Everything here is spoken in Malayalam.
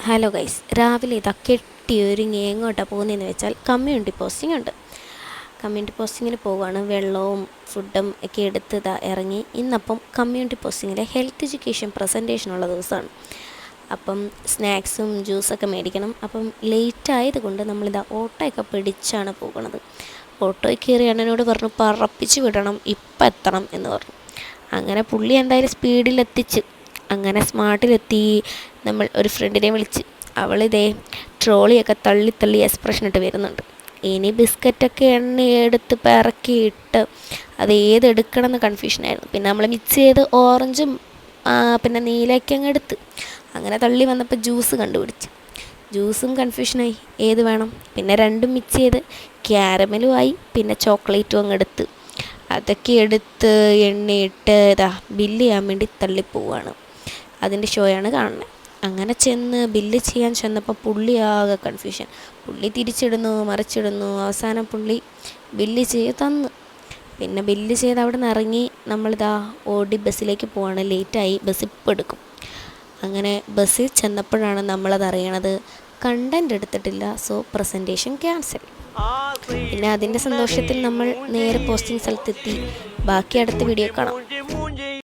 ഹലോ ഗൈസ്, രാവിലെ ഇതാ കെട്ടിയൊരുങ്ങി എങ്ങോട്ടാണ് പോകുന്നതെന്ന് വെച്ചാൽ കമ്മ്യൂണിറ്റി പോസ്റ്റിംഗ് ഉണ്ട്. കമ്മ്യൂണിറ്റി പോസ്റ്റിങ്ങിന് പോവുകയാണ്. വെള്ളവും ഫുഡും ഒക്കെ എടുത്ത് ഇതാ ഇറങ്ങി. ഇന്നപ്പം കമ്മ്യൂണിറ്റി പോസ്റ്റിങ്ങിലെ ഹെൽത്ത് എഡ്യൂക്കേഷൻ പ്രസൻറ്റേഷനുള്ള ദിവസമാണ്. അപ്പം സ്നാക്സും ജ്യൂസൊക്കെ മേടിക്കണം. അപ്പം ലേറ്റ് ആയതുകൊണ്ട് നമ്മളിതാ ഓട്ടോയൊക്കെ പിടിച്ചാണ് പോകുന്നത്. ഓട്ടോയിൽ കയറി അണ്ണനോട് പറഞ്ഞു പറപ്പിച്ച് വിടണം, ഇപ്പം എത്തണം എന്ന് പറഞ്ഞു. അങ്ങനെ പുള്ളി എന്തായാലും സ്പീഡിലെത്തിച്ച്. അങ്ങനെ സ്മാർട്ടിലെത്തി. നമ്മൾ ഒരു ഫ്രണ്ടിനെ വിളിച്ച്. അവളിതേ ട്രോളിയൊക്കെ തള്ളി തള്ളി എക്സ്പ്രഷൻ ഇട്ട് വരുന്നുണ്ട്. ഇനി ബിസ്ക്കറ്റൊക്കെ എണ്ണയെടുത്ത് പിറക്കിയിട്ട് അത് ഏതെടുക്കണമെന്ന് കൺഫ്യൂഷനായിരുന്നു. പിന്നെ നമ്മൾ മിക്സ് ചെയ്ത് ഓറഞ്ചും പിന്നെ നീലയൊക്കെ അങ്ങ് എടുത്ത്. അങ്ങനെ തള്ളി വന്നപ്പോൾ ജ്യൂസ് കണ്ടുപിടിച്ച്. ജ്യൂസും കൺഫ്യൂഷനായി, ഏത് വേണം. പിന്നെ രണ്ടും മിക്സ് ചെയ്ത് ക്യാരമലും ആയി. പിന്നെ ചോക്ലേറ്റും അങ്ങ് എടുത്ത്. അതൊക്കെ എടുത്ത് എണ്ണയിട്ട് ഇതാ ബില്ല് ചെയ്യാൻ വേണ്ടി തള്ളിപ്പോവാണ്. അതിൻ്റെ ഷോയാണ് കാണുന്നത്. അങ്ങനെ ചെന്ന് ബില്ല് ചെയ്യാൻ ചെന്നപ്പോൾ പുള്ളി ആകെ കൺഫ്യൂഷൻ. പുള്ളി തിരിച്ചിടുന്നു, മറിച്ചിടുന്നു. അവസാനം പുള്ളി ബില്ല് ചെയ്ത് തന്നു. പിന്നെ ബില്ല് ചെയ്ത് അവിടെ നിന്ന് ഇറങ്ങി നമ്മളിതാ ഓടി ബസ്സിലേക്ക് പോവാണ്. ലേറ്റായി, ബസ് ഇപ്പോൾ എടുക്കും. അങ്ങനെ ബസ്സിൽ ചെന്നപ്പോഴാണ് നമ്മളത് അറിയണത്, കണ്ടൻറ് എടുത്തിട്ടില്ല, സോ പ്രസൻറ്റേഷൻ ക്യാൻസൽ. പിന്നെ അതിൻ്റെ സന്തോഷത്തിൽ നമ്മൾ നേരെ പോസ്റ്റിംഗ് സ്ഥലത്തെത്തി. ബാക്കി അടുത്ത വീഡിയോ കാണാം.